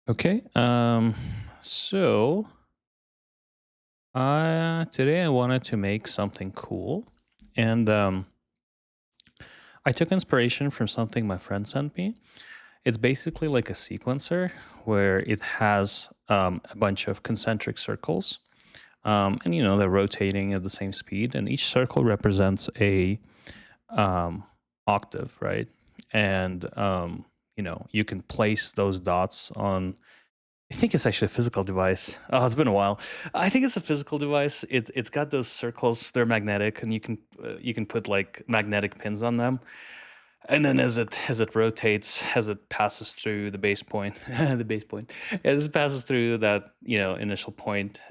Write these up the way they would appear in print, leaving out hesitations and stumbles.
Okay. So today I wanted to make something cool, and I took inspiration from something my friend sent me. It's basically like a sequencer where it has a bunch of concentric circles, and they're rotating at the same speed, and each circle represents a um, octave, right? And you can place those dots on. I think it's actually a physical device. Oh, it's been a while. I think it's a physical device. It's got those circles. They're magnetic, and you can put like magnetic pins on them. And then as it rotates, as it passes through the base point, the base point, as it passes through that initial point,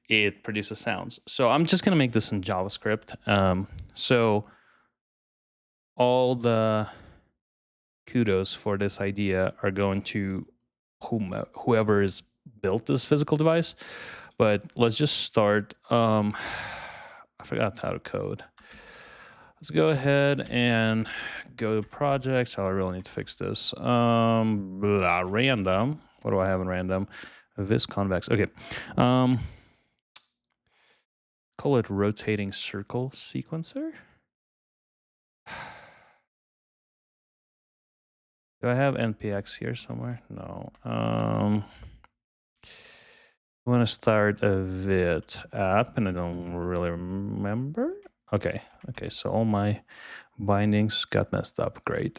it produces sounds. So I'm just gonna make this in JavaScript. So all the kudos for this idea are going to whoever has built this physical device. But let's just start. I forgot how to code. Let's go ahead and go to projects. Oh, I really need to fix this. Random. What do I have in random? Vis convex. Okay. Call it rotating circle sequencer. Do I have npx here somewhere? No. I want to start a vid app, and I don't really remember. Okay, so all my bindings got messed up. Great.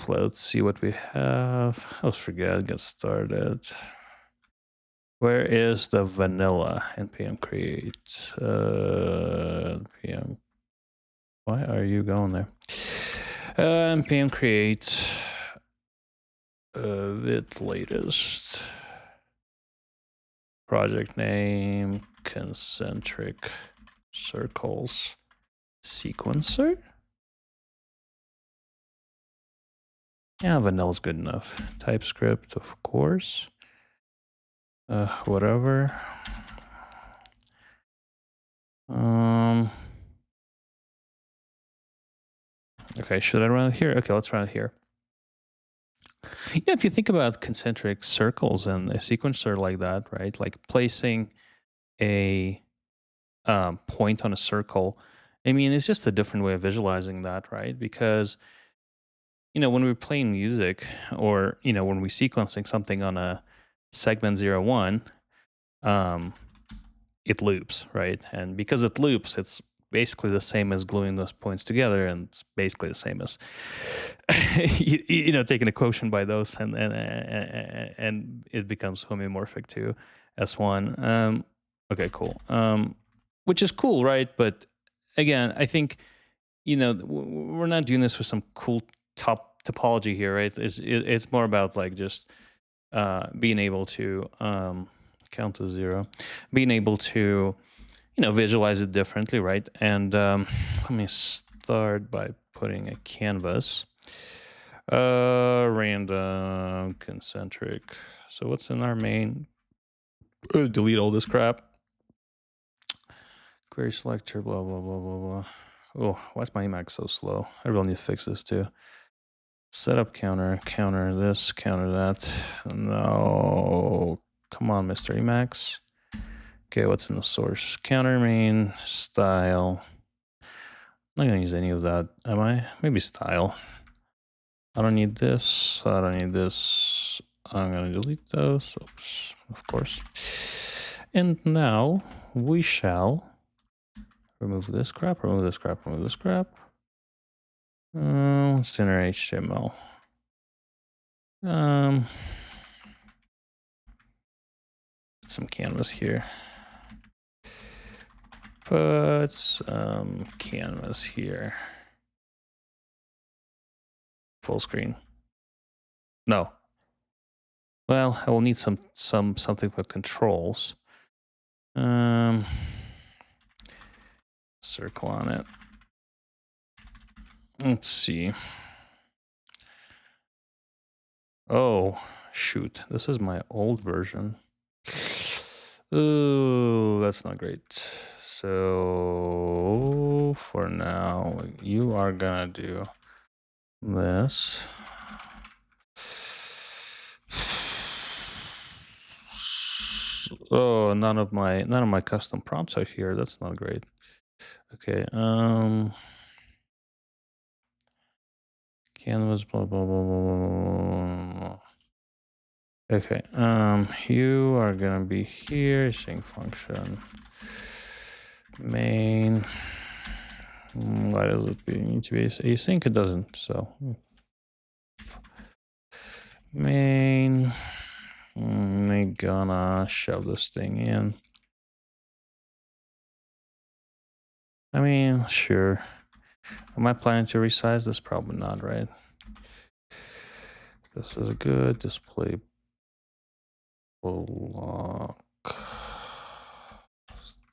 Let's see what we have. Let's forget, get started. Where is the vanilla npm create? Npm. Why are you going there? Npm create vid latest. Project name, concentric circles sequencer. Yeah, vanilla's good enough. TypeScript, of course. Whatever. Okay, should I run it here? Okay, let's run it here. Yeah, if you think about concentric circles and a sequencer like that, right? Like placing a point on a circle. I mean, it's just a different way of visualizing that, right? Because when we're playing music, or when we're sequencing something on a segment 01, um, it loops, right? And because it loops, it's basically the same as gluing those points together, and it's basically the same as taking a quotient by those, and it becomes homeomorphic to S1. Okay, cool. Which is cool, right? But again, I think we're not doing this for some cool top topology here, right? It's more about like just being able to count to 0, being able to visualize it differently, right? And let me start by putting a canvas, random concentric. So what's in our main? Delete all this crap. Query selector, blah blah blah blah blah. Oh, why is my Emacs so slow? I really need to fix this too. Setup counter, counter this, counter that. No, come on, Mr. Emacs. Okay, what's in the source? Counter main, style. I'm not gonna use any of that, am I? Maybe style. I don't need this, I don't need this. I'm gonna delete those, oops, of course. And now we shall remove this crap, remove this crap, remove this crap. Center HTML. Some canvas here. Put some canvas here. Full screen. No. Well, I will need something for controls. Circle on it. Let's see. Oh, shoot. This is my old version. Oh, that's not great. So for now, you are gonna do this. Oh, none of my custom prompts are here. That's not great. Okay. Canvas. Blah blah blah blah blah. Blah. Okay. You are gonna be here. Sync function. Main. Why does it need to be async? It doesn't. So main. I'm gonna shove this thing in. I mean, sure. Am I planning to resize this? Probably not, right? This is a good display block.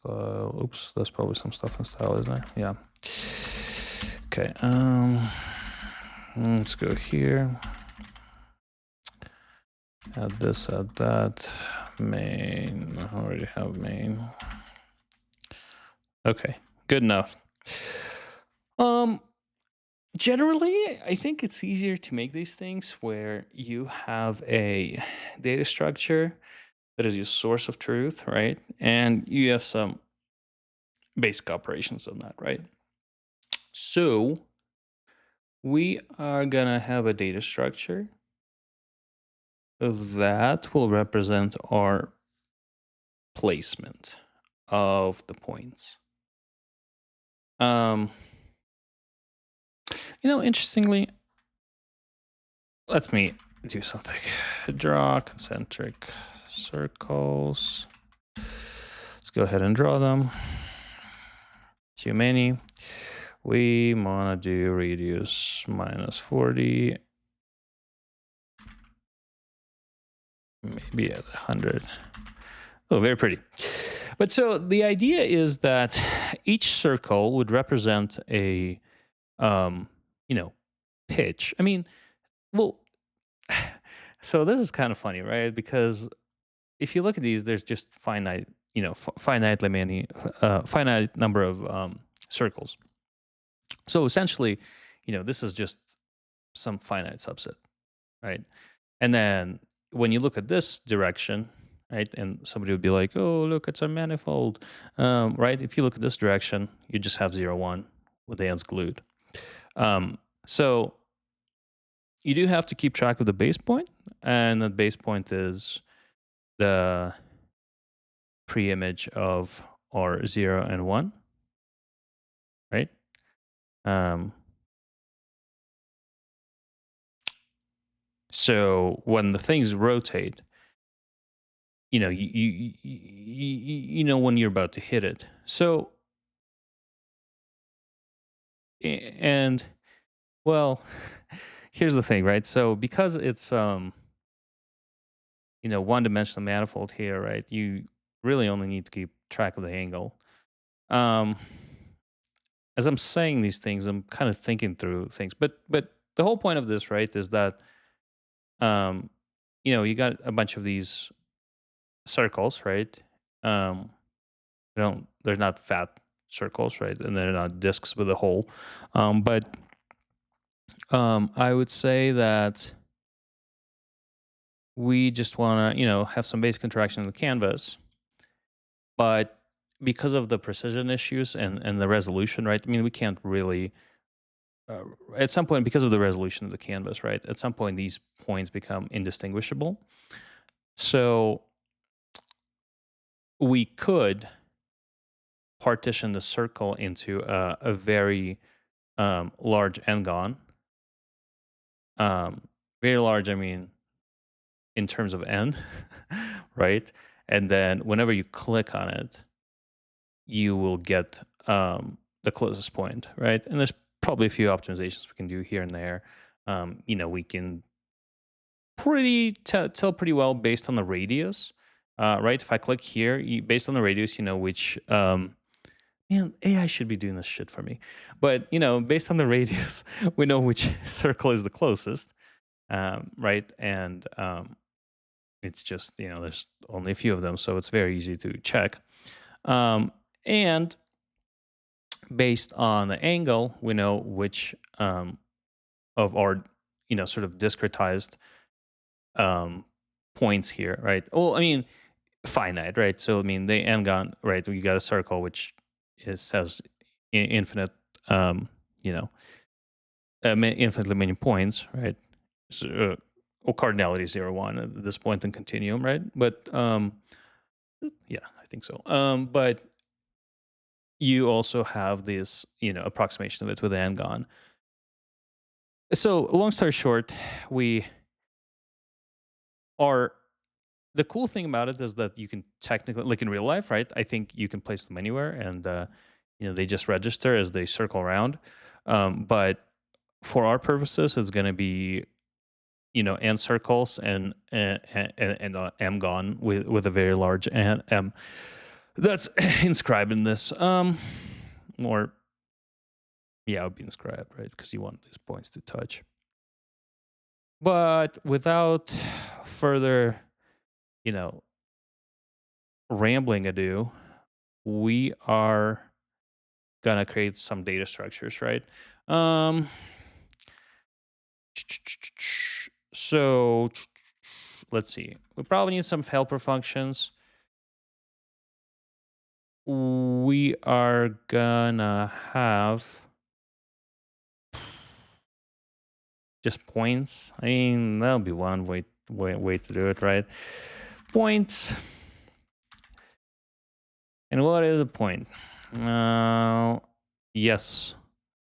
Oops, there's probably some stuff in style, isn't there? Yeah. Okay. Let's go here. Add this, add that. Main. I already have main. Okay, good enough. Generally, I think it's easier to make these things where you have a data structure that is your source of truth, right? And you have some basic operations on that, right? So we are gonna have a data structure that will represent our placement of the points. Interestingly, let me do something. Draw concentric circles. Let's go ahead and draw them. Too many. We want to do radius minus 40. Maybe at 100. Oh, very pretty. But so the idea is that each circle would represent a, pitch. I mean, well, so this is kind of funny, right? Because if you look at these, there's just finite, finite number of circles. So essentially, this is just some finite subset, right? And then when you look at this direction, right, and somebody would be like, "Oh, look, it's a manifold," right? If you look at this direction, you just have 0, 1 with the ends glued. So you do have to keep track of the base point, and the base point is the pre-image of our 0 and 1, right? So when the things rotate, you know when you're about to hit it. So and well, here's the thing, right? So because it's one-dimensional manifold here, right? You really only need to keep track of the angle. As I'm saying these things, I'm kind of thinking through things, but the whole point of this, right, is that you got a bunch of these circles, right? There's not fat circles, right? And they're not discs with a hole. But I would say that we just want to, have some basic interaction in the canvas. But because of the precision issues and the resolution, right? I mean, we can't really, at some point, because of the resolution of the canvas, right? At some point, these points become indistinguishable. So we could partition the circle into a very large n-gon. Very large, I mean, in terms of n, right? And then whenever you click on it, you will get the closest point, right? And there's probably a few optimizations we can do here and there. We can tell pretty well based on the radius, right? If I click here, based on the radius, which man, AI should be doing this shit for me. But based on the radius, we know which circle is the closest, right? And it's just there's only a few of them, so it's very easy to check. And based on the angle, we know which of our, sort of discretized um, points here, right? Well, I mean, finite, right? So I mean, the n-gon, right? We got a circle which has infinite, um, you know, infinitely many points, right? So, or cardinality 0, 1 at this point in continuum, right? But yeah, I think so. But you also have this, approximation of it with the n-gon. So long story short, we are the cool thing about it is that you can technically, like in real life, right? I think you can place them anywhere, and they just register as they circle around. But for our purposes, it's going to be n circles and m gone with a very large m that's inscribed in this. Or yeah, it would be inscribed, right? Because you want these points to touch. But without further, you know, rambling ado, we are gonna create some data structures, right? Um, so let's see. We probably need some helper functions. We are gonna have just points. I mean, that'll be one way to do it, right? Points. And what is a point? Yes,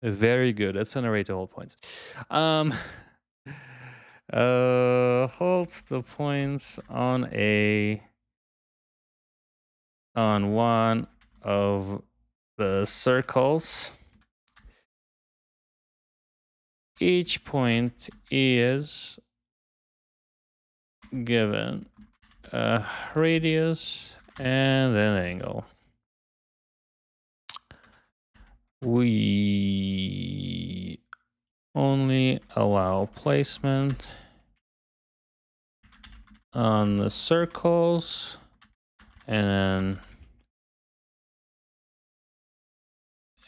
very good. That's an array to hold points. Holds the points on one of the circles. Each point is given a radius and an angle. We only allow placement on the circles and then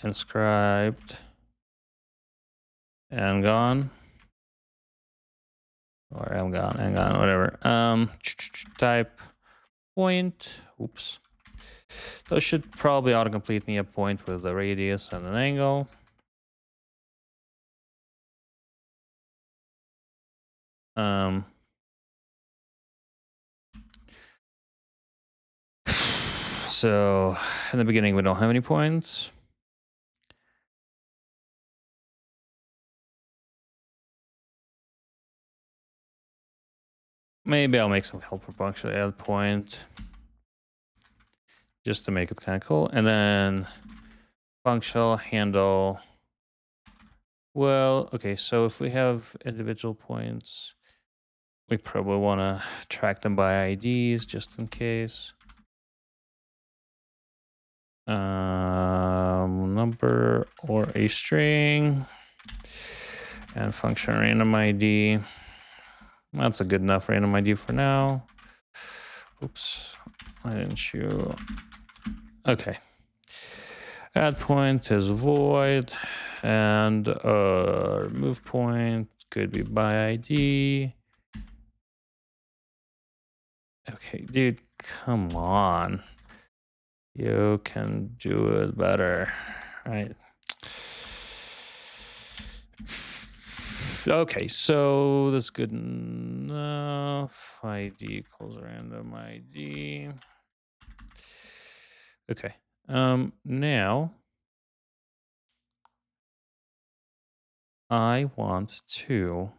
inscribed and gone, or am gone and gone, whatever. Type point. Oops. So it should probably autocomplete me a point with a radius and an angle. So in the beginning, we don't have any points. Maybe I'll make some helper function add point just to make it kind of cool. And then functional handle. Well, okay, so if we have individual points, we probably want to track them by IDs just in case. Number or a string and function random ID. That's a good enough random ID for now. Oops, why didn't you? Okay. Add point is void, and remove point could be by ID. Okay, dude, come on. You can do it better, right? Okay, so that's good enough. ID equals random ID. Okay. Now I want to.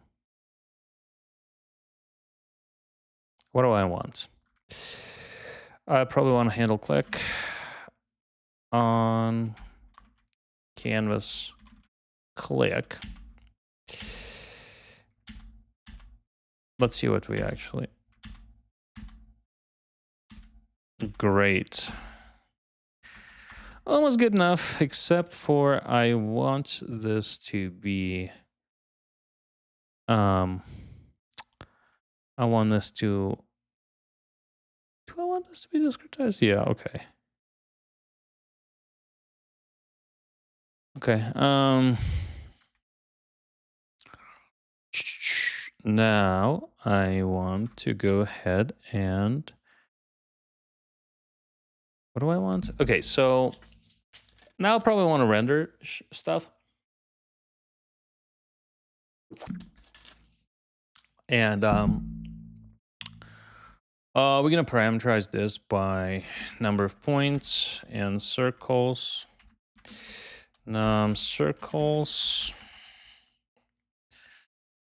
What do I want? I probably want to handle click on canvas click. Let's see what we actually. Great. Almost good enough, except for I want this to be. I want this to. Do I want this to be discretized? Yeah. Okay. Okay. Now I want to go ahead and what do I want? Okay, so now I probably want to render stuff. And we're gonna parameterize this by number of points and circles. Circles.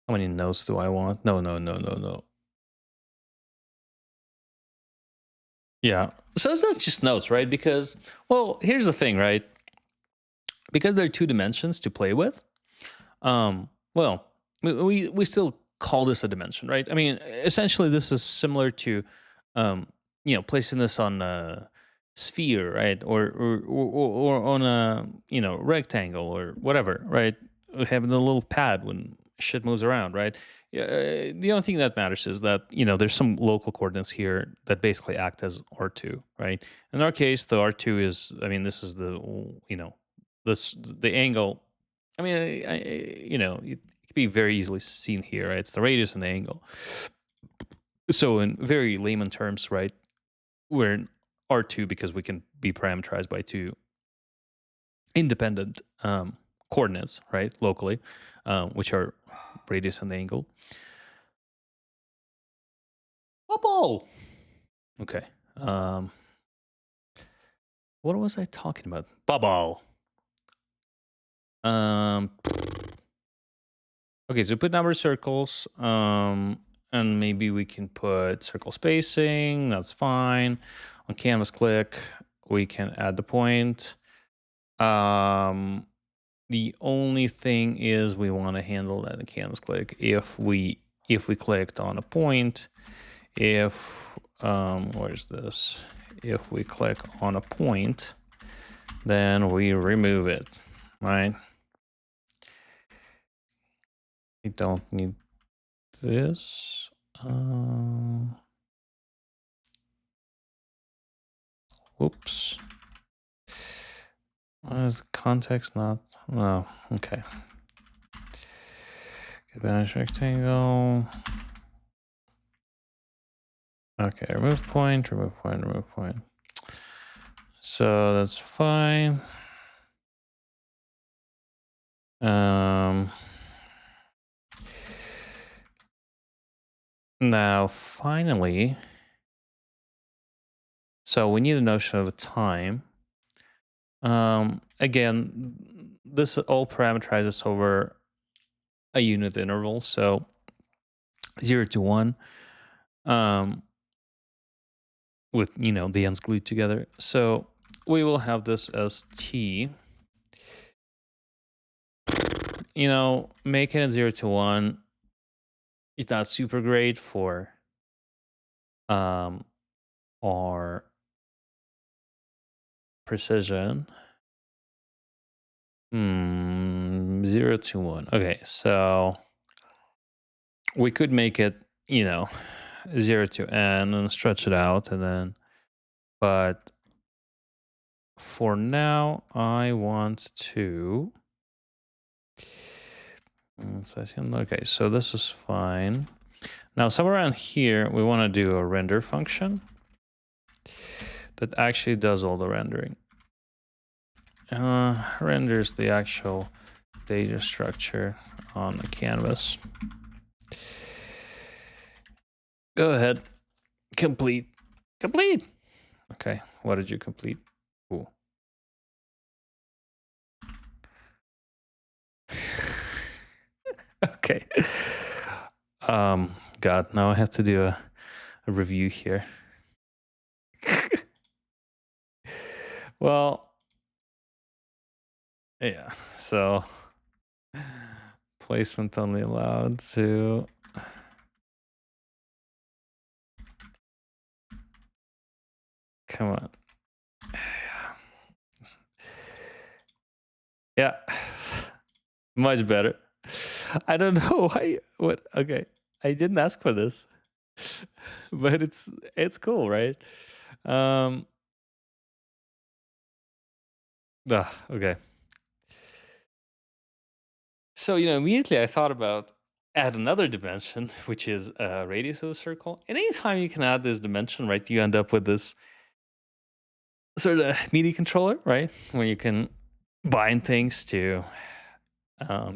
How many nodes do I want? No. Yeah. So that's just nodes, right? Because, well, here's the thing, right? Because there are 2 dimensions to play with. Well, we still call this a dimension, right? I mean, essentially, this is similar to, um, placing this on a sphere, right, or on a rectangle or whatever, right? Having a little pad when shit moves around, right? Yeah, the only thing that matters is that there's some local coordinates here that basically act as R2, right? In our case, the R2 is, I mean, this is the the angle. I mean, it could be very easily seen here, right? It's the radius and the angle. So in very layman terms, right, we're in R2 because we can be parameterized by 2 independent coordinates, right, locally, which are radius and the angle. Bubble! Okay. What was I talking about? Bubble! Okay, so put number of circles, and maybe we can put circle spacing. That's fine. On canvas click, we can add the point. The only thing is we want to handle that in canvas click. If we clicked on a point, where's this? If we click on a point, then we remove it, right? We don't need this. Whoops. Why is the context not? Oh, okay. Banish rectangle. Okay, remove point. So that's fine. Now finally, so we need a notion of a time. Again, this all parameterizes over a unit interval, so 0 to 1, with the ends glued together. So we will have this as t. Making it 0 to 1 is not super great for our precision. 0 to 1. Okay, so we could make it 0 to n and stretch it out, and then, but for now I want to okay, so this is fine. Now somewhere around here we want to do a render function that actually does all the rendering. Renders the actual data structure on the canvas. Go ahead. Complete. Okay, what did you complete? Cool. Okay. God, now I have to do a review here. Well, yeah, so placement only allowed to. Come on. Yeah, much better. I don't know why. What? Okay, I didn't ask for this, but it's cool, right? Okay. So immediately I thought about add another dimension, which is a radius of a circle. And anytime you can add this dimension, right, you end up with this sort of MIDI controller, right, where you can bind things to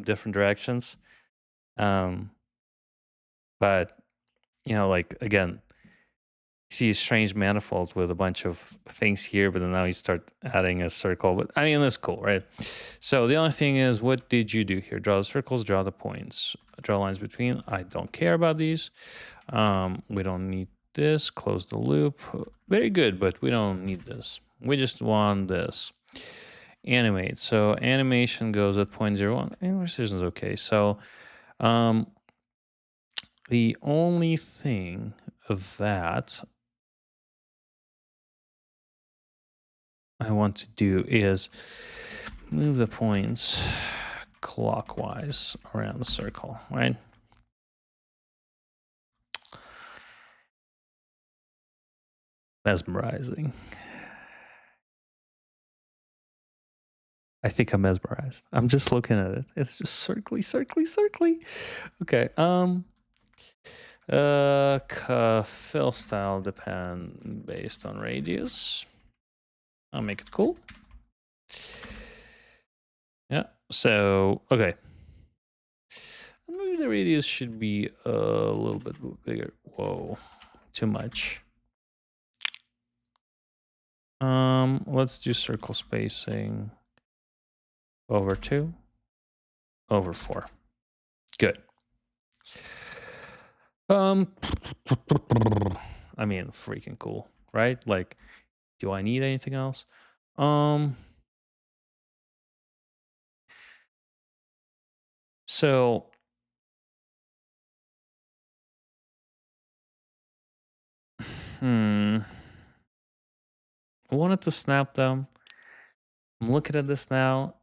different directions. Um, but like again, see strange manifolds with a bunch of things here, but then now you start adding a circle. But I mean, that's cool, right? So the only thing is, what did you do here? Draw the circles, draw the points, draw lines between. I don't care about these. We don't need this. Close the loop. Very good, but we don't need this. We just want this. Animate. So animation goes at 0.01. And precision is okay. So the only thing that I want to do is move the points clockwise around the circle, right? Mesmerizing. I think I'm mesmerized. I'm just looking at it. It's just circly, circly, circly. Okay. Fill style depend based on radius. I'll make it cool. Yeah. So okay. Maybe the radius should be a little bit bigger. Whoa, too much. Let's do circle spacing over 2, over 4. Good. I mean, freaking cool, right? Like, do I need anything else? So I wanted to snap them. I'm looking at this now,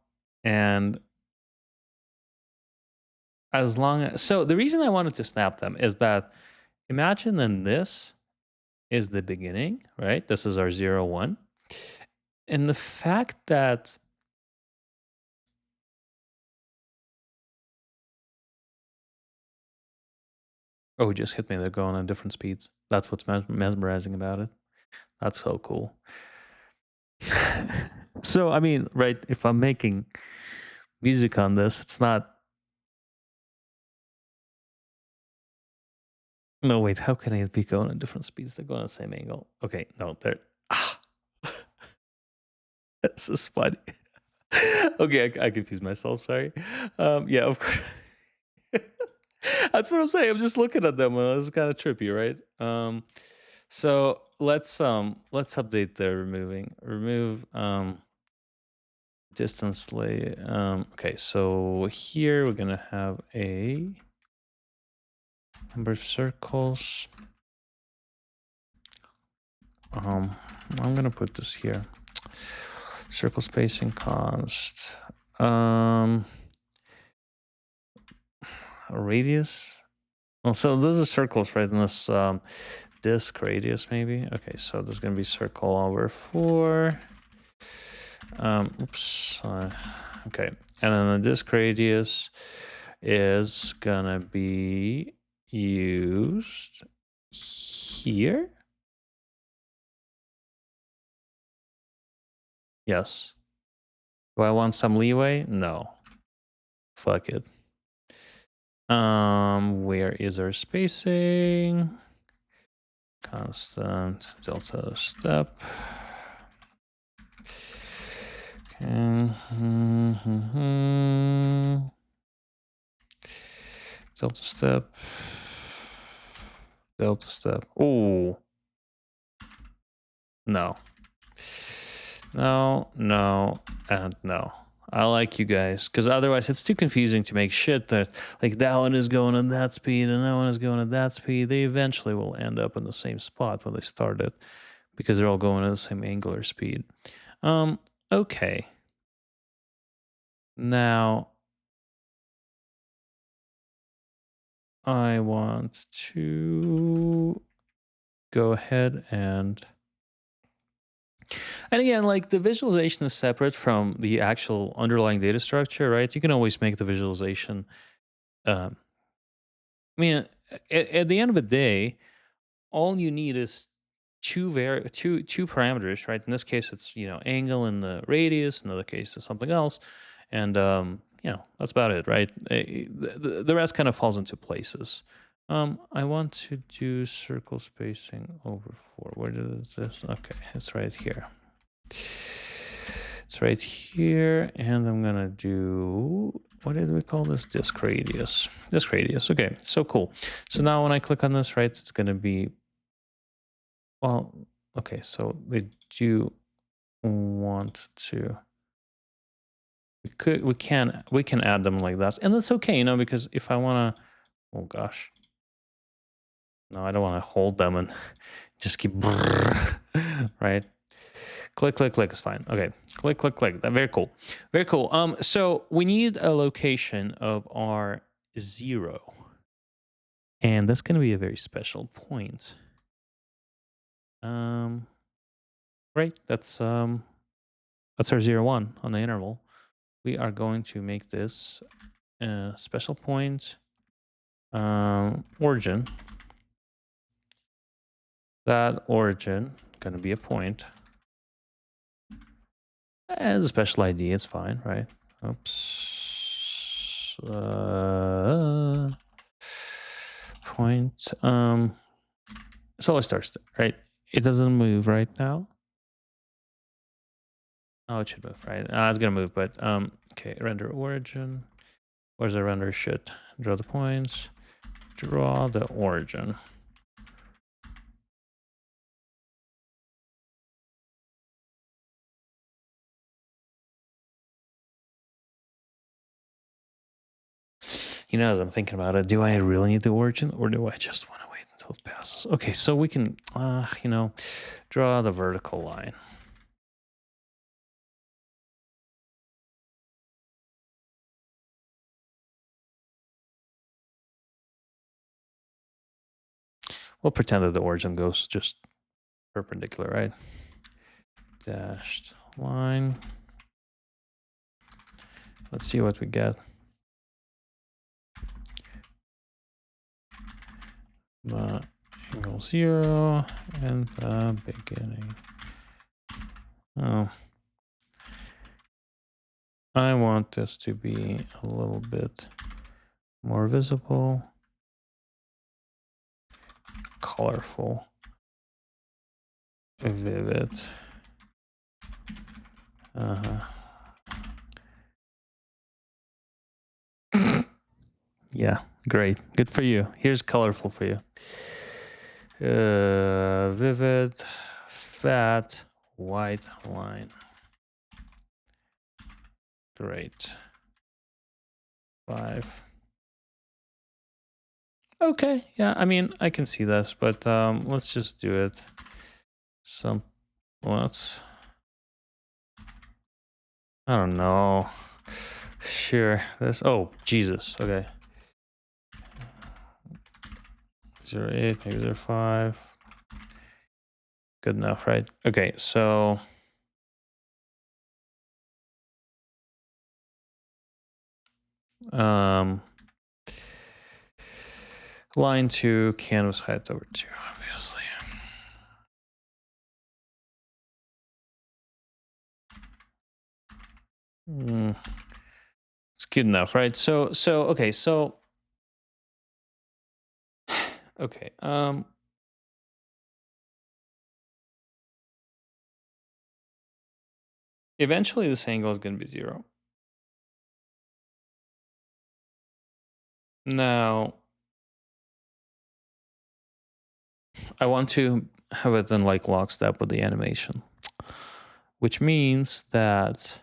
and as long as the reason I wanted to snap them is that imagine then this is the beginning, right? This is our 0, 1. And the fact that oh, it just hit me. They're going on different speeds. That's what's mesmerizing about it. That's so cool. So, I mean, right, if I'm making music on this, it's not. No, wait, how can I be going at different speeds? They're going at the same angle. Okay, no, they're. Ah. This is funny. Okay, I confused myself. Sorry. Yeah, of course. That's what I'm saying. I'm just looking at them. It's kind of trippy, right? So let's update the remove distance lay. Okay, so here we're gonna have a number of circles. I'm gonna put this here. Circle spacing const. Radius. Well, so those are circles, right? In this disk radius, maybe. Okay, so there's gonna be circle over 4. Oops. Okay, and then the disk radius is gonna be used here. Yes. Do I want some leeway? No. Fuck it. Where is our spacing? Constant delta step. Okay. Delta step. Delta step. Oh. No. No, no, and no. I like you guys, because otherwise it's too confusing to make shit that, like, that one is going at that speed and that one is going at that speed. They eventually will end up in the same spot when they started, because they're all going at the same angular speed. Okay. Now, I want to go ahead and again, like, the visualization is separate from the actual underlying data structure, right? You can always make the visualization I mean, at the end of the day, all you need is two parameters, right? In this case, it's angle and the radius. In another case, it's something else, and that's about it, right? The rest kind of falls into places. I want to do circle spacing over 4. Where is this? Okay, it's right here. It's right here, and I'm gonna do, what did we call this? Disk radius. Disk radius. Okay, so cool. So now when I click on this, right, it's gonna be, well, okay, so we do want to, we can add them like that, and that's okay, because if I want to, oh gosh, no, I don't want to hold them and just keep right. Click, click, click is fine. Okay, click, click, click. Very cool, very cool. So we need a location of our 0, and that's going to be a very special point. Right. That's our 0, 1 on the interval. We are going to make this a special point, origin. That origin going to be a point. As a special ID, it's fine, right? Oops. Point. So it starts, right? It doesn't move right now. Oh, it should move, right? It's gonna move, but okay. Render origin. Where's the render? Should draw the points. Draw the origin. As I'm thinking about it, do I really need the origin, or do I just want to wait until it passes? Okay, so we can, draw the vertical line. We'll pretend that the origin goes just perpendicular, right? Dashed line. Let's see what we get. The angle 0 and the beginning. Oh, I want this to be a little bit more visible, colorful, vivid. Yeah, great. Good for you. Here's colorful for you. Vivid, fat, white line. Great. 5. Okay, yeah, I mean, I can see this, but let's just do it. What? I don't know. Sure. This. Oh, Jesus. Okay. 0.8, maybe 0.5. Good enough, right? Okay, so line 2, canvas height over 2, obviously. It's good enough, right? So okay, so okay. Eventually this angle is going to be 0. Now I want to have it in like lockstep with the animation, which means that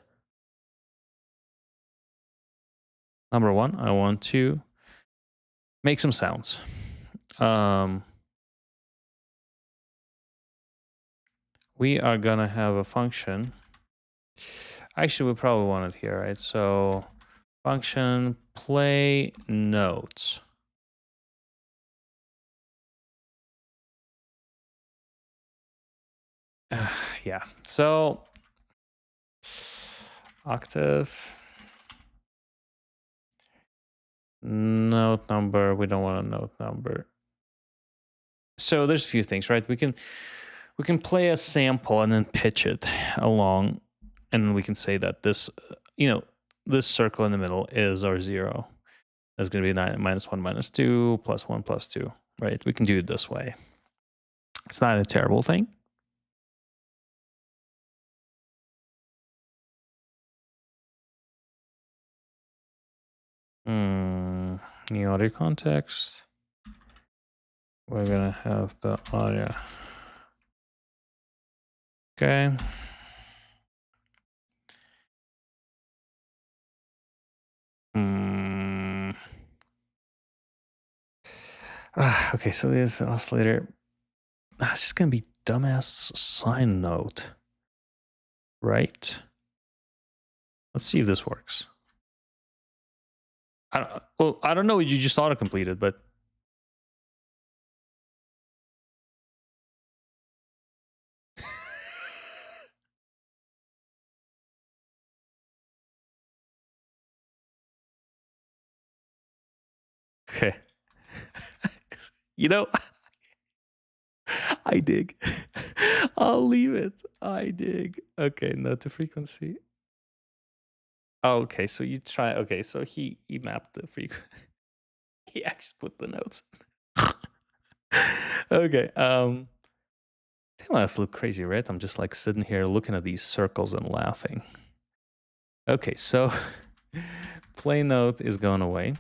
number 1, I want to make some sounds. We are gonna have a function. Actually, we probably want it here, right? So function play notes. Yeah. So octave. No, note number. We don't want a note number. So there's a few things, right? We can play a sample and then pitch it along, and then we can say that this, this circle in the middle is our 0. That's going to be 9 minus 1 minus 2 plus 1 plus 2, right? We can do it this way. It's not a terrible thing. New audio context. We're going to have the audio. Okay. Okay, so this oscillator. It's just going to be dumbass sine note. Right? Let's see if this works. I don't know what you just auto-completed, but... Okay. I dig. I'll leave it. I dig. Okay, note to frequency. Okay, so you try. Okay, so he mapped the frequency. He actually put the notes. Okay. Damn, that's look crazy, right? I'm just like sitting here looking at these circles and laughing. Okay, so play note is going away.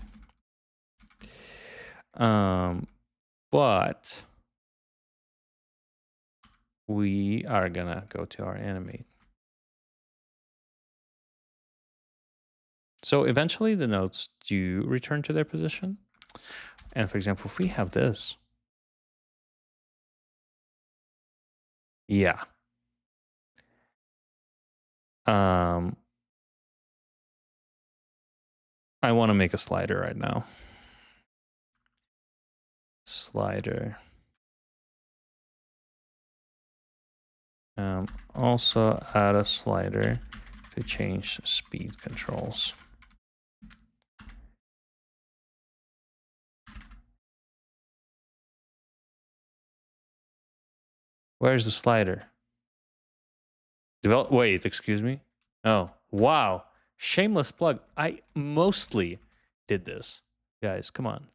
But we are gonna go to our animate. So eventually the notes do return to their position. And for example, if we have this. Yeah. I want to make a slider right now. Slider. Also add a slider to change speed controls. Where's the slider? Wait, excuse me? Oh, wow. Shameless plug. I mostly did this. Guys, come on.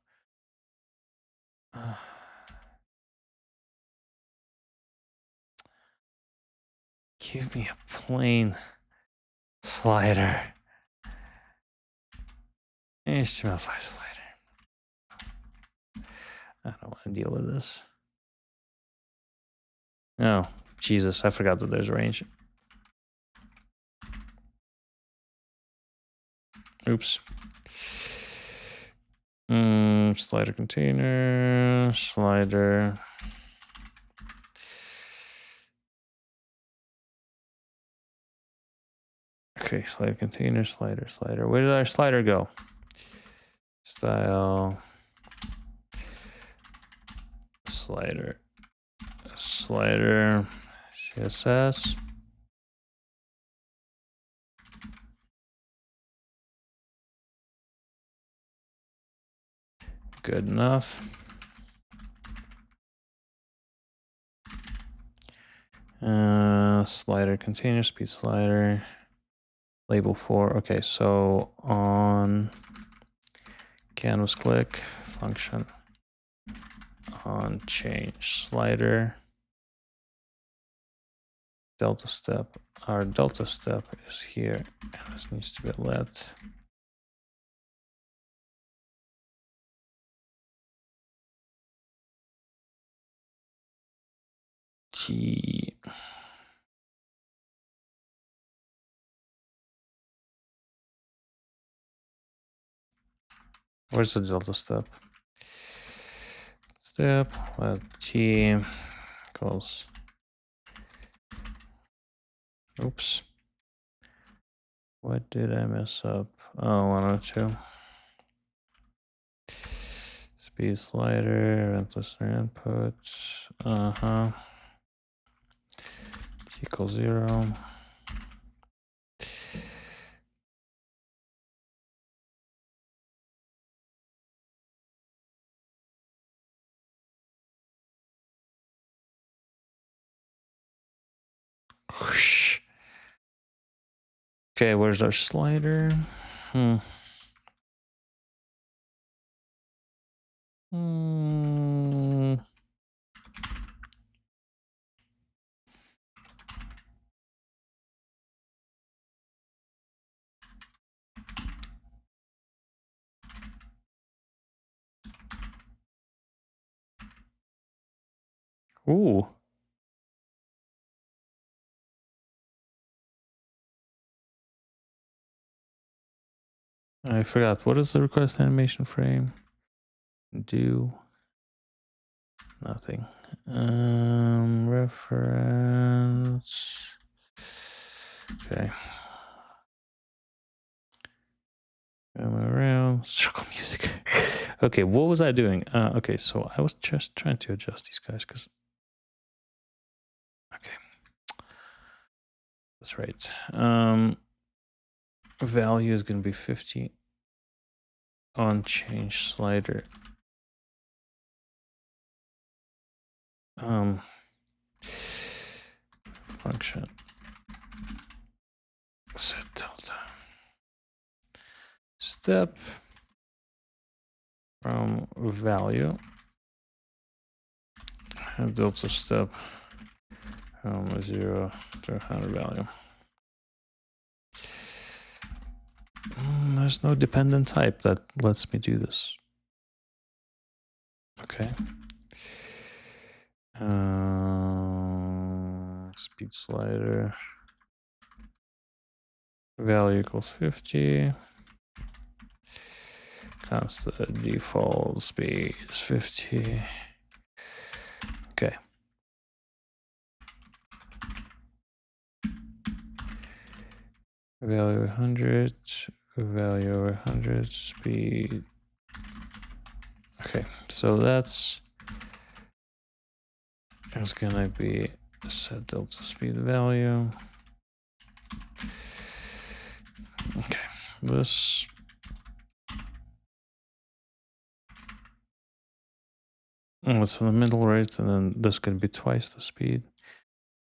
Give me a plain slider. HTML5 slider. I don't want to deal with this. Oh, Jesus, I forgot that there's a range. Oops. Slider container, slider. Okay, slider container, slider. Where did our slider go? Style. Slider. CSS. Good enough. Slider container, speed slider. Label 4. Okay, so on canvas click function on change slider delta step. Our delta step is here, and this needs to be let. T. Where's the delta step? Step let T equals. Oops. What did I mess up? Oh, 102. Speed slider, event listener input. T equals 0. Whoosh. Okay, where's our slider? Hmm. Ooh. I forgot. What is the request animation frame? Do nothing. Reference. Okay. Come around. Circle music. Okay, what was I doing? Okay, so I was just trying to adjust these guys because. Okay. That's right. Value is going to be 50 on change slider. Function set delta step from value and delta step from 0 to 100 value. There's no dependent type that lets me do this. Okay. Speed slider. Value equals 50. Constant default speed is 50. Okay. Value 100. Value 100. Speed. Okay. So that's gonna be set delta speed value. Okay. This. It's in the middle, right? And then this can be twice the speed.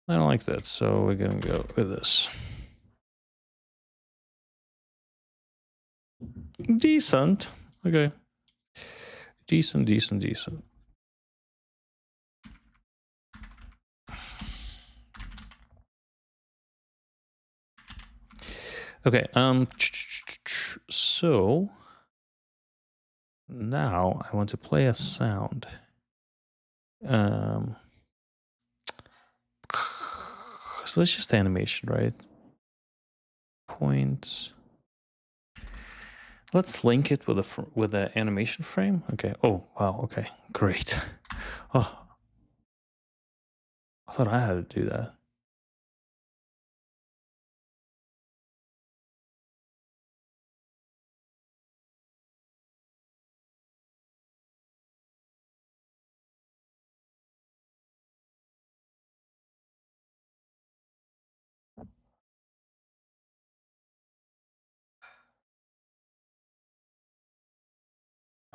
I don't like that, so we're gonna go with this. Decent. Okay. Decent. Okay, so now I want to play a sound. So it's just animation, right? Point. Let's link it with the animation frame. Okay. Oh wow. Okay. Great. Oh, I thought I had to do that.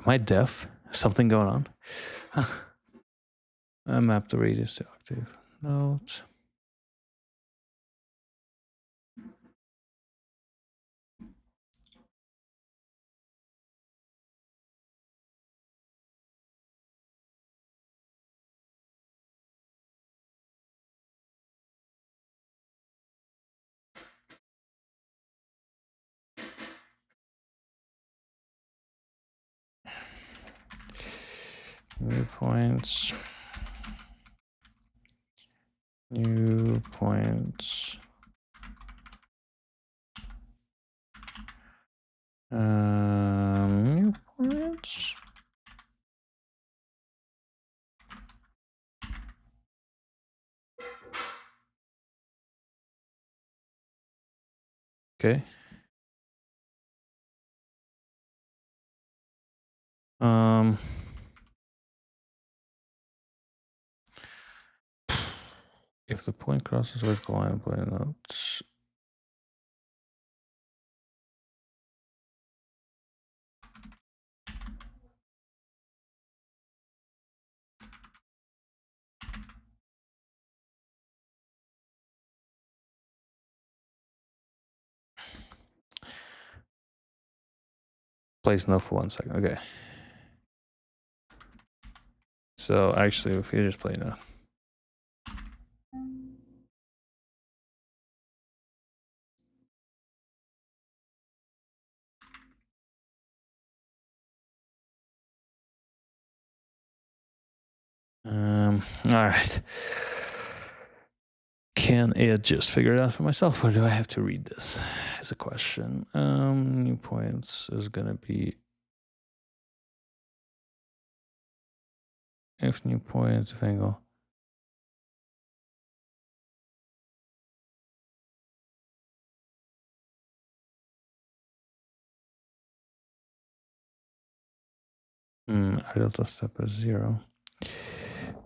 Am I deaf? Something going on? I map the radius to octave. Note. New points. New points. New points. Okay. If the point crosses vertical line, point notes. plays no for 1 second. Okay. So actually, if you just play no. All right. Can it just figure it out for myself, or do I have to read this? Is a question. New points is gonna be if new points if angle. I delta step is 0.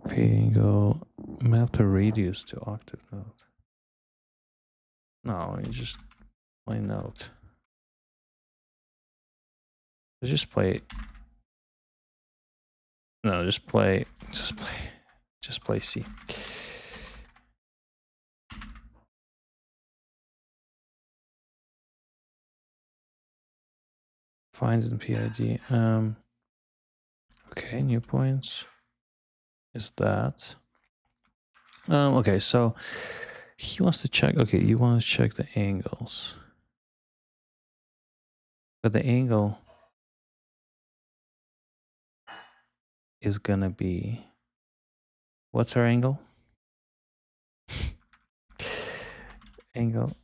P angle map the radius to octave node. No, you just play note. Just play. No, just play C. Finds in PID. Okay, new points is that. Okay, so he wants to check. Okay, you want to check the angles, but the angle is gonna be. What's our angle? Angle.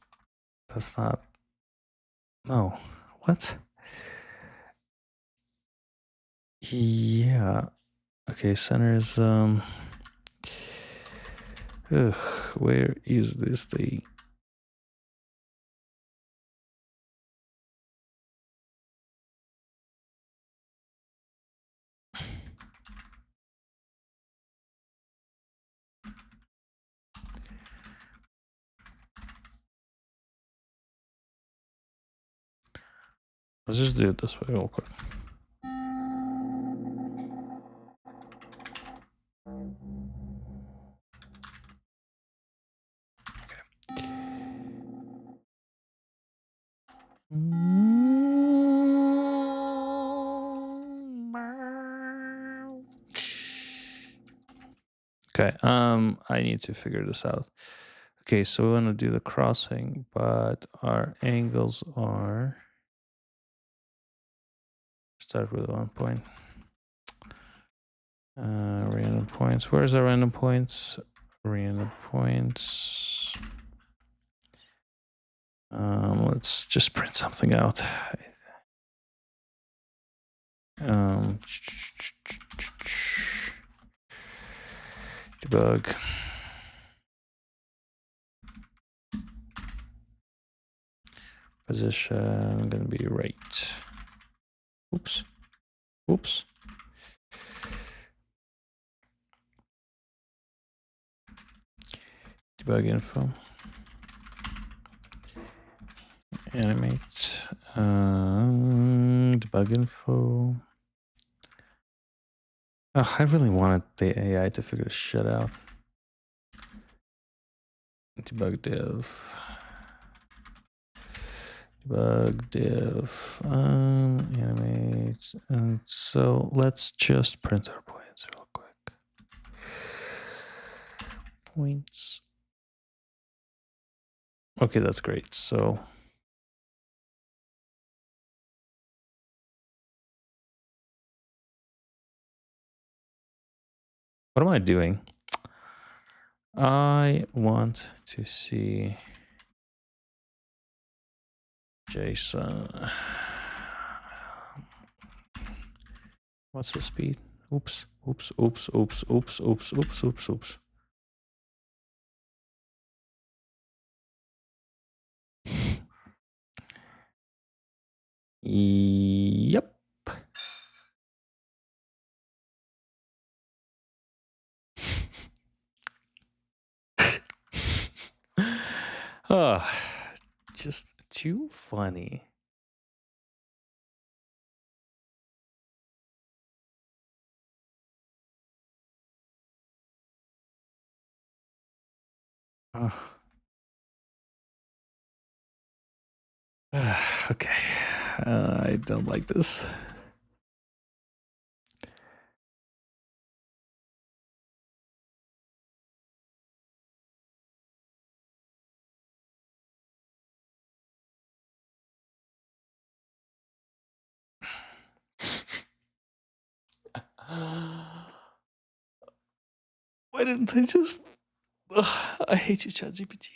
That's not. No. What? Yeah. Okay, center is where is this thing? Let's just do it this way real quick. Okay, I need to figure this out. Okay, so we want to do the crossing, but our angles are start with 1 point. Random points. Where's the random points? Random points. Let's just print something out. Debug. Position gonna be right. Oops. Oops. Debug info. Animate. Debug info. Oh, I really wanted the AI to figure this shit out. Debug div. Debug div. Animate. And so let's just print our points real quick. Points. Okay, that's great. So what am I doing? I want to see JSON. What's the speed? Oops, oops, oops, oops, oops, oops, oops, oops, oops. Yep. Oh, just too funny. Oh. Okay. I don't like this. Why didn't I just... Ugh, I hate you, ChatGPT.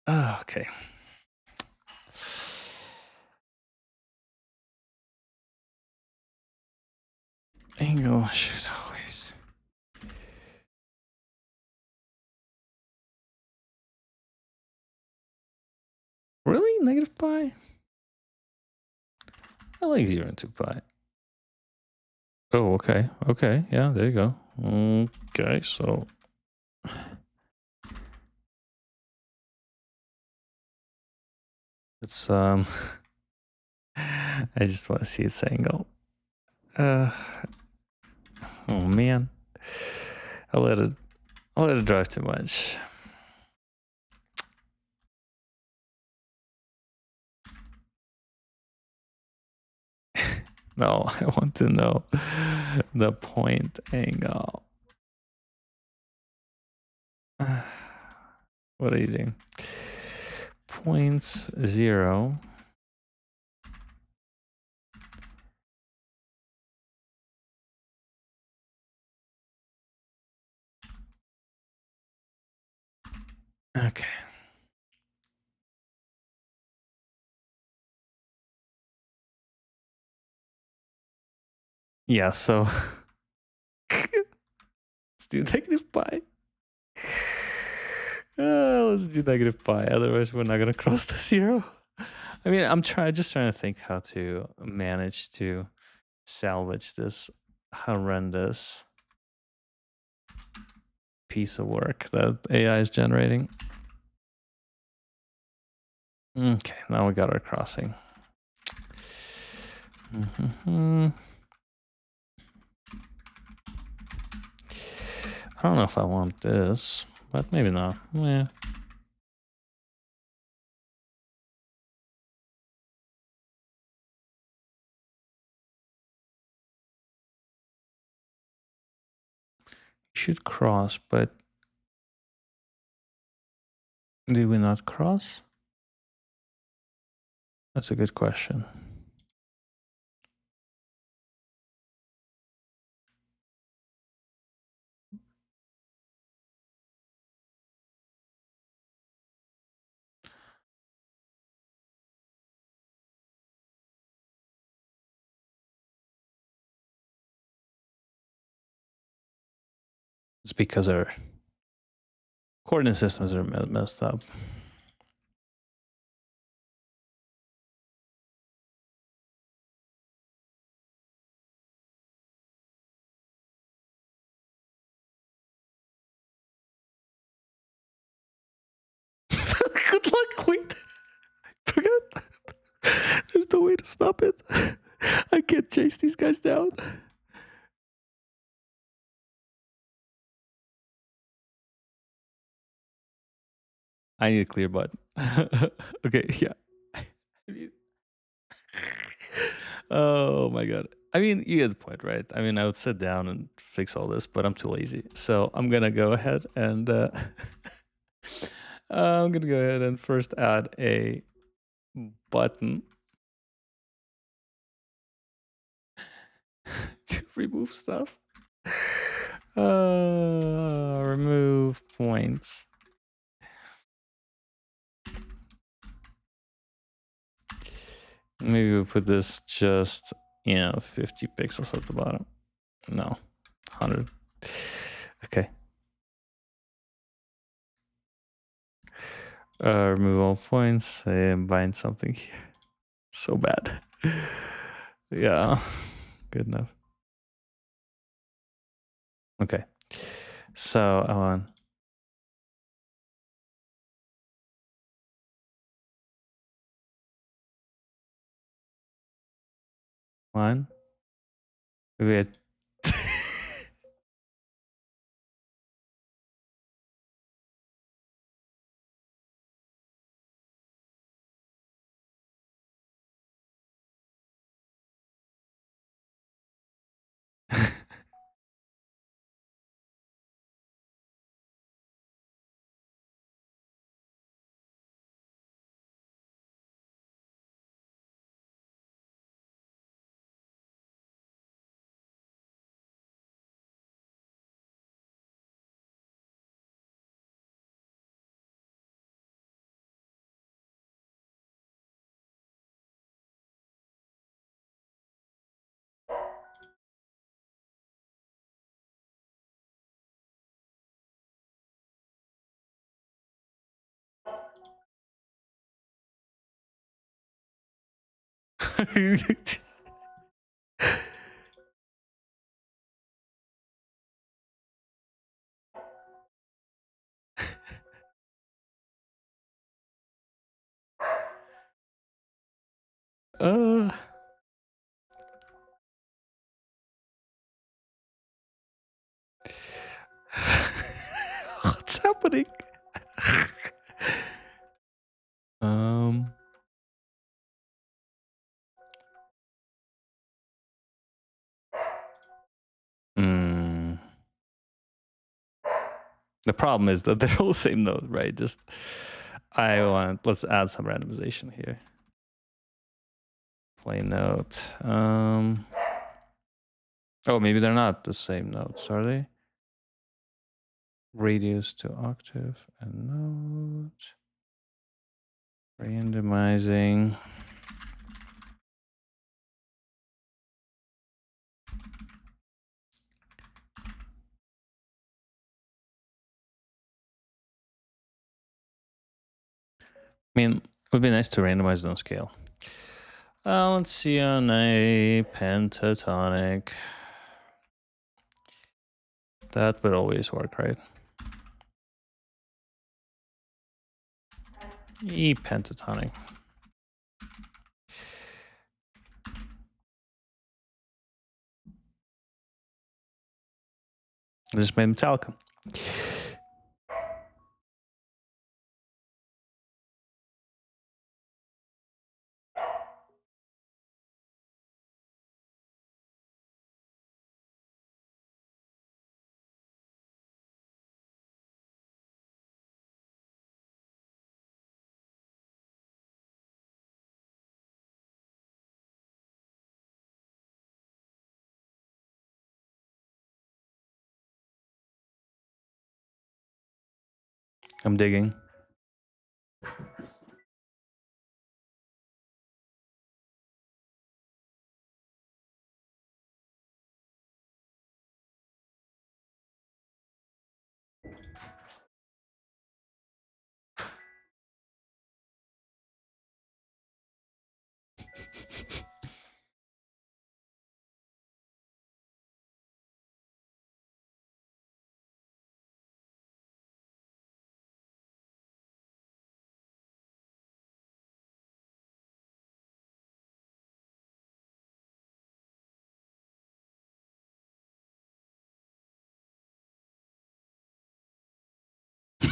Oh, okay. Angle should always... Really? Negative pi? I like 0 and 2 pi. Oh, okay. Okay, yeah, there you go. Okay, so... It's, I just want to see its angle. Oh man. I let it drive too much. No, I want to know the point angle. What are you doing? Points 0. Okay. Yeah, so let's do negative pi. Let's do negative pi. Otherwise, we're not gonna cross the 0. I mean, I'm just trying to think how to manage to salvage this horrendous piece of work that AI is generating. Okay, now we got our crossing. I don't know if I want this, but maybe not. Yeah. Should cross, but do we not cross? That's a good question. It's because our coordinate systems are messed up. Good luck. Wait. Forget. There's no way to stop it. I can't chase these guys down. I need a clear button. Okay, yeah. Oh my god. I mean, you get the point, right? I mean, I would sit down and fix all this, but I'm too lazy. So I'm gonna go ahead and I'm gonna go ahead and first add a button to remove stuff. Remove points. Maybe we'll put this just, 50 pixels at the bottom. No, 100. Okay. Remove all points and bind something here. So bad. Yeah, good enough. Okay. So I want... one. We had uh, what's happening? um. Mm. The problem is that they're all the same note, right? Just let's add some randomization here. Play note. Oh, maybe they're not the same notes, are they? Radius to octave and note. Randomizing. I mean, it would be nice to randomize it on scale. Let's see on a pentatonic. That would always work, right? E pentatonic. I just made Metallica. I'm digging.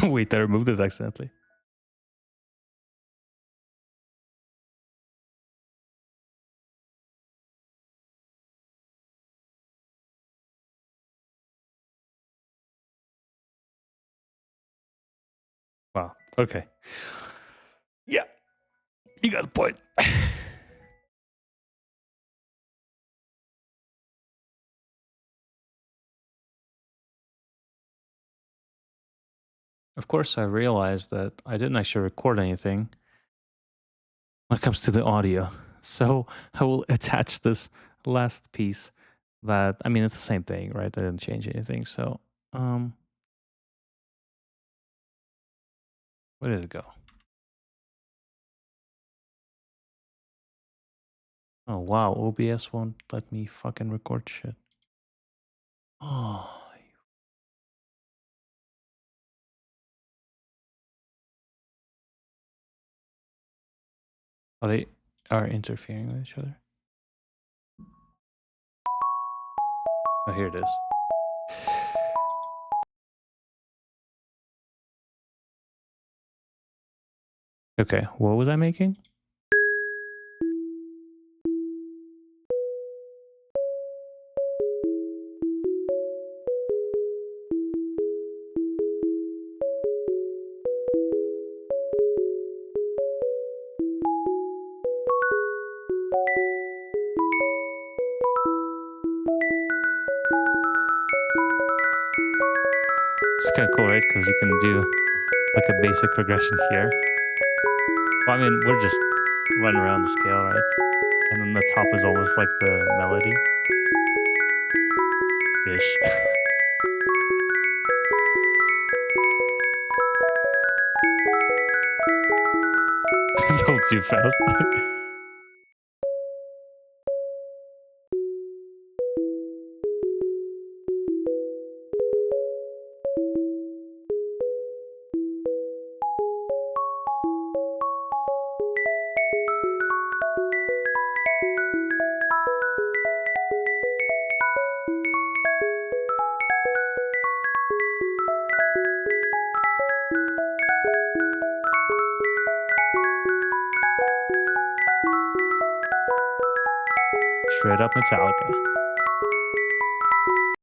Wait, I removed it accidentally. Wow. Okay. Yeah. You got a point. Of course, I realized that I didn't actually record anything when it comes to the audio. So I will attach this last piece that, I mean, it's the same thing, right? I didn't change anything. So, where did it go? Oh, wow. OBS won't let me fucking record shit. Oh, oh, they are interfering with each other. Oh, here it is. Okay, what was I making? It's kind of cool, right? Because you can do like a basic progression here. Well, I mean, we're just running around the scale, right? And then the top is almost like the melody ish. It's all too fast. Straight up Metallica.